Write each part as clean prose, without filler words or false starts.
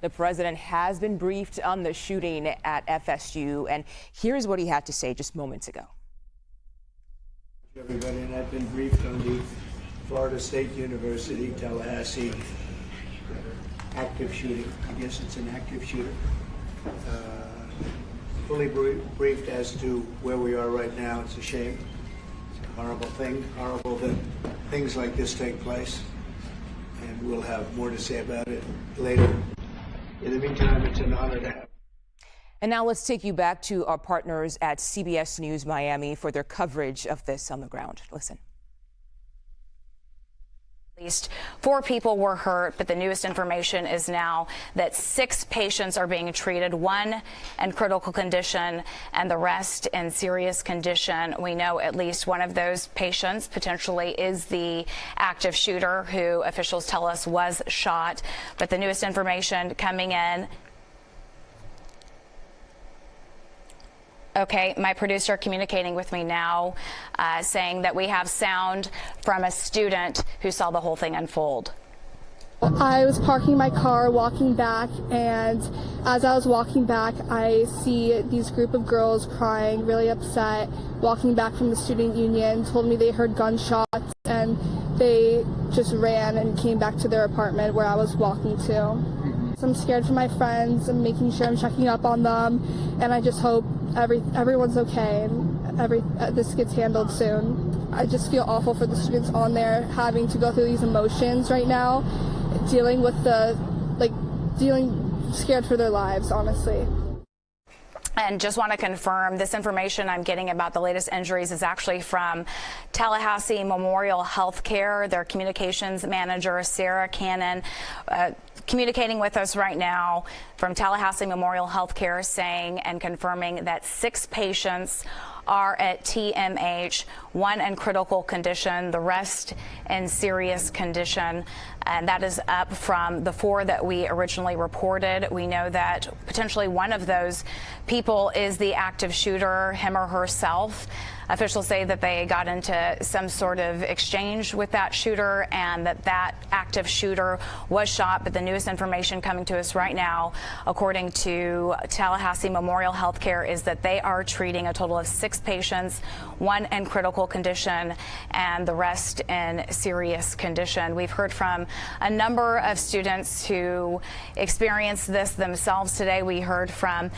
The president has been briefed on the shooting at FSU, and here's what he had to say just moments ago. Everybody, and I've been briefed on the Florida State University, Tallahassee active shooting. I guess it's an active shooter. Fully briefed as to where we are right now. It's a shame. It's a horrible thing. Horrible that things like this take place. And we'll have more to say about it later. In the meantime, it's an honor to have. And now let's take you back to our partners at CBS News Miami for their coverage of this on the ground. Listen. At least 4 people were hurt, but the newest information is now that 6 patients are being treated, 1 in critical condition and the rest in serious condition. We know at least one of those patients potentially is the active shooter who officials tell us was shot. But the newest information coming in. Okay, my producer communicating with me now, saying that we have sound from a student who saw the whole thing unfold. I was parking my car, walking back, and as I was walking back, I see these group of girls crying, really upset, walking back from the student union, told me they heard gunshots, and they just ran and came back to their apartment where I was walking to. So I'm scared for my friends. I'm making sure I'm checking up on them, and I just hope everyone's okay and this gets handled soon. I just feel awful for the students on there having to go through these emotions right now, dealing with scared for their lives, honestly. And just want to confirm this information I'm getting about the latest injuries is actually from Tallahassee Memorial Healthcare. Their communications manager, Sarah Cannon, communicating with us right now from Tallahassee Memorial Healthcare, saying and confirming that 6 patients are at TMH, 1 in critical condition, the rest in serious condition. And that is up from the 4 that we originally reported. We know that potentially one of those people is the active shooter, him or herself. Officials say that they got into some sort of exchange with that shooter and that active shooter was shot. But the newest information coming to us right now, according to Tallahassee Memorial Healthcare, is that they are treating a total of 6 patients, 1 in critical condition and the rest in serious condition. We've heard from a number of students who experienced this themselves today. We heard from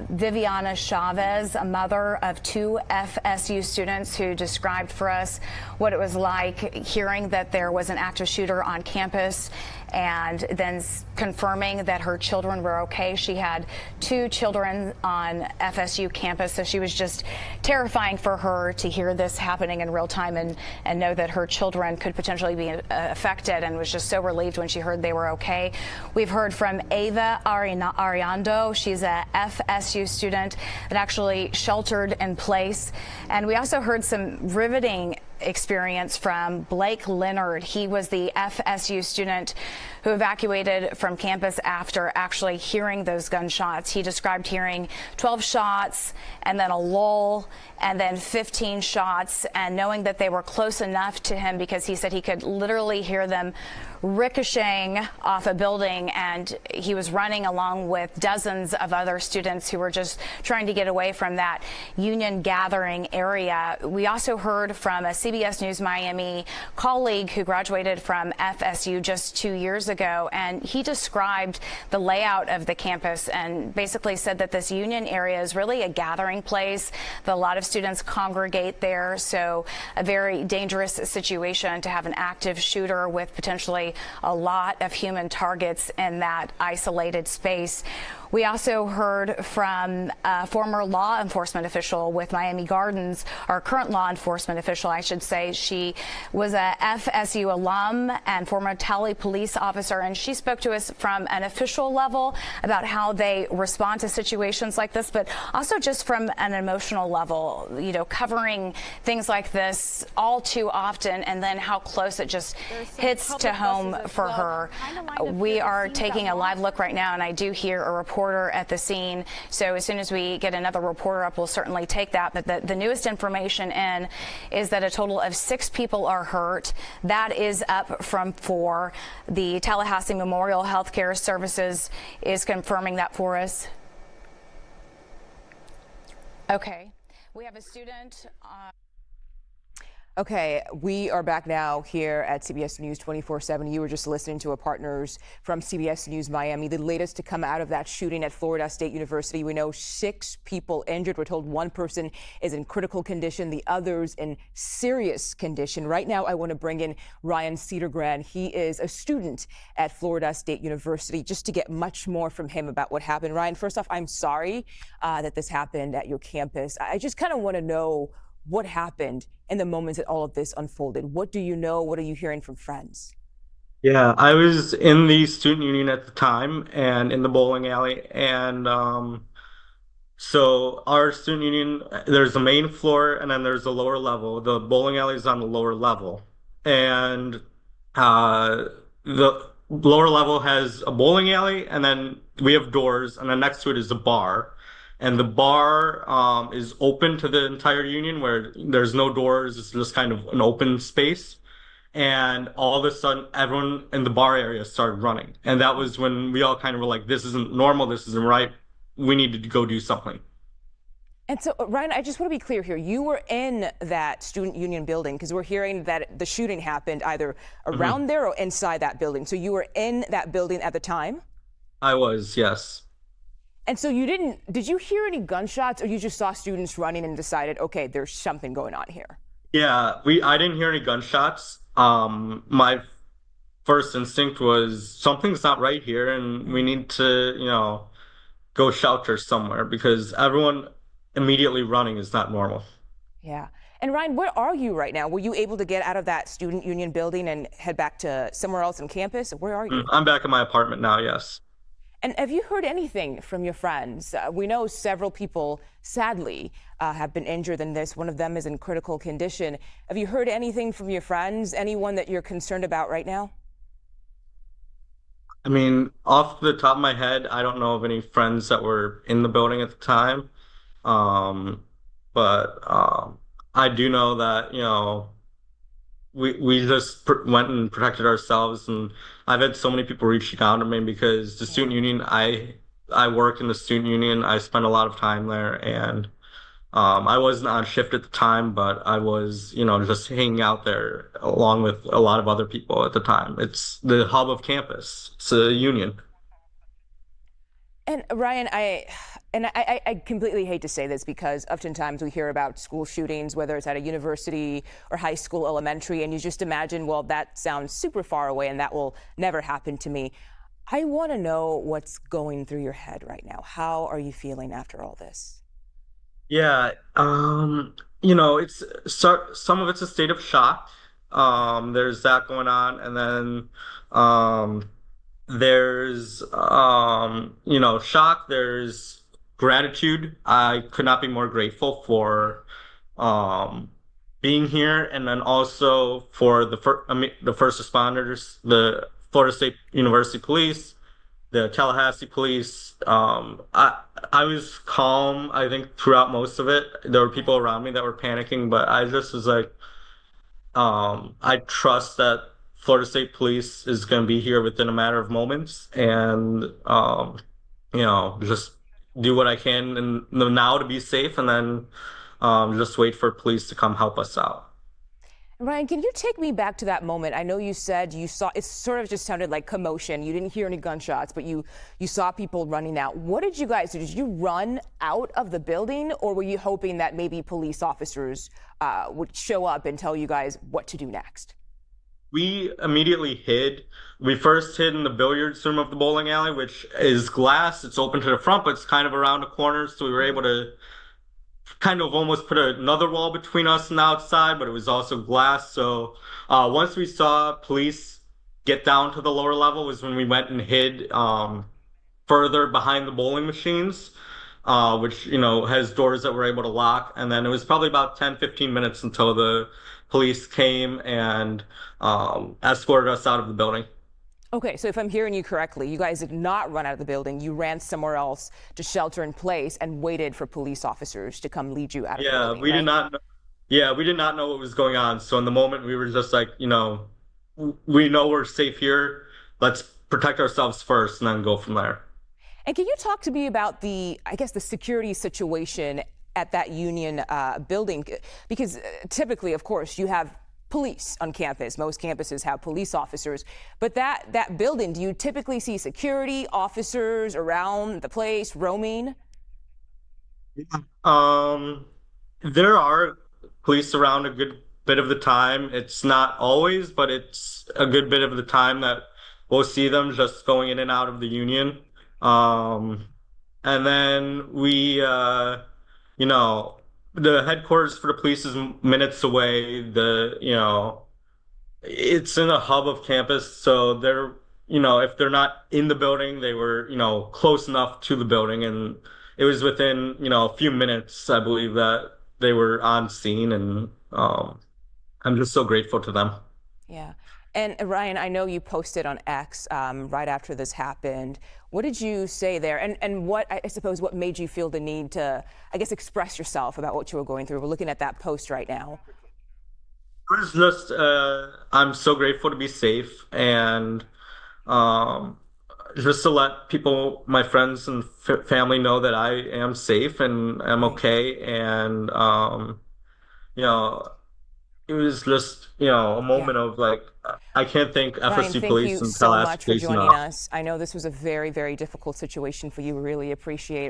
Viviana Chavez, a mother of 2 FSU students, who described for us what it was like hearing that there was an active shooter on campus and then confirming that her children were okay. She had 2 children on FSU campus, so she was just terrifying for her to hear this happening in real time and know that her children could potentially be affected, and was just so relieved when she heard they were okay. We've heard from Ava Ariando. She's a FSU student that actually sheltered in place. And we also heard some riveting experience from Blake Leonard. He was the FSU student who evacuated from campus after actually hearing those gunshots. He described hearing 12 shots and then a lull and then 15 shots, and knowing that they were close enough to him because he said he could literally hear them ricocheting off a building, and he was running along with dozens of other students who were just trying to get away from that union gathering area. We also heard from a CBS News Miami colleague who graduated from FSU just 2 years ago, and he described the layout of the campus and basically said that this union area is really a gathering place, that a lot of students congregate there, so a very dangerous situation to have an active shooter with potentially a lot of human targets in that isolated space. We also heard from a former law enforcement official with Miami Gardens, or current law enforcement official, I should say. She was a FSU alum and former Tally police officer, and she spoke to us from an official level about how they respond to situations like this, but also just from an emotional level, you know, covering things like this all too often, and then how close it just hits to home for her. We are taking a live look right now, and I do hear a report reporter at the scene. So as soon as we get another reporter up, we'll certainly take that. But the newest information in is that a total of 6 people are hurt. That is up from 4. The Tallahassee Memorial Healthcare Services is confirming that for us. Okay. We have a student. Okay, we are back now here at CBS News 24/7. You were just listening to our partners from CBS News Miami. The latest to come out of that shooting at Florida State University. We know 6 people injured. We're told 1 person is in critical condition, the others in serious condition. Right now, I want to bring in Ryan Cedergran. He is a student at Florida State University, just to get much more from him about what happened. Ryan, first off, I'm sorry that this happened at your campus. I just kind of want to know what happened in the moments that all of this unfolded. What do you know? What are you hearing from friends? Yeah, I was in the student union at the time and in the bowling alley. And so our student union, there's a main floor and then there's a lower level. The bowling alley is on the lower level. And the lower level has a bowling alley and then we have doors and then next to it is a bar. And the bar is open to the entire union where there's no doors. It's just kind of an open space. And all of a sudden, everyone in the bar area started running. And that was when we all kind of were like, this isn't normal. This isn't right. We need to go do something. And so, Ryan, I just want to be clear here. You were in that student union building because we're hearing that the shooting happened either around there or inside that building. So you were in that building at the time? I was, yes. And so did you hear any gunshots or you just saw students running and decided, okay, there's something going on here? Yeah, I didn't hear any gunshots. My first instinct was something's not right here and we need to, go shelter somewhere because everyone immediately running is not normal. Yeah. And Ryan, where are you right now? Were you able to get out of that student union building and head back to somewhere else on campus? Where are you? I'm back in my apartment now, yes. And have you heard anything from your friends? We know several people, sadly, have been injured in this. One of them is in critical condition. Have you heard anything from your friends? Anyone that you're concerned about right now? I mean, off the top of my head, I don't know of any friends that were in the building at the time. But I do know that, we just went and protected ourselves, and I've had so many people reaching out to me because the student union, I work in the student union. I spent a lot of time there, and I wasn't on shift at the time, but I was, just hanging out there along with a lot of other people at the time. It's the hub of campus. It's a union. And Ryan, I completely hate to say this because oftentimes we hear about school shootings, whether it's at a university or high school, elementary, and you just imagine, well, that sounds super far away and that will never happen to me. I want to know what's going through your head right now. How are you feeling after all this? Yeah, it's some of it's a state of shock. There's that going on, and then there's shock, there's gratitude. I could not be more grateful for being here, and then also for the first responders, the Florida State University Police, the Tallahassee Police. I was calm, I think, throughout most of it. There were people around me that were panicking, but I just was like, I trust that Florida State Police is going to be here within a matter of moments, and just do what I can and now to be safe, and then just wait for police to come help us out. Ryan, can you take me back to that moment? I know you said you saw, it sort of just sounded like commotion. You didn't hear any gunshots, but you saw people running out. What did you guys do? Did you run out of the building, or were you hoping that maybe police officers would show up and tell you guys what to do next? We immediately hid. We first hid in the billiards room of the bowling alley, which is glass. It's open to the front, but it's kind of around the corner, so we were able to kind of almost put another wall between us and the outside, but it was also glass. So once we saw police get down to the lower level was when we went and hid further behind the bowling machines, which, has doors that we're able to lock. And then it was probably about 10-15 minutes until the police came and escorted us out of the building. Okay, so if I'm hearing you correctly, you guys did not run out of the building. You ran somewhere else to shelter in place and waited for police officers to come lead you out of the Yeah, building, we did right? not. Yeah, we did not know what was going on. So in the moment, we were just like, we know we're safe here. Let's protect ourselves first, and then go from there. And can you talk to me about I guess, the security situation at that union building? Because typically, of course, you have police on campus. Most campuses have police officers. But that building, do you typically see security officers around the place roaming? Um, there are police around a good bit of the time. It's not always, but it's a good bit of the time that we'll see them just going in and out of the union. Um, and then you know, the headquarters for the police is minutes away. It's in a hub of campus, so if they're not in the building, they were, close enough to the building, and it was within, a few minutes, I believe, that they were on scene, and I'm just so grateful to them. Yeah. And Ryan, I know you posted on X right after this happened. What did you say there? And what, I suppose, what made you feel the need to, I guess, express yourself about what you were going through? We're looking at that post right now. It was just, I'm so grateful to be safe, and um, just to let people, my friends and family, know that I am safe and I'm Right. okay. And, you know, it was just, a Yeah. moment of like, I can't thank Ryan, FSU thank Police you and so Tallahassee much for Police joining enough. us. I know this was a very, very difficult situation for you. We really appreciate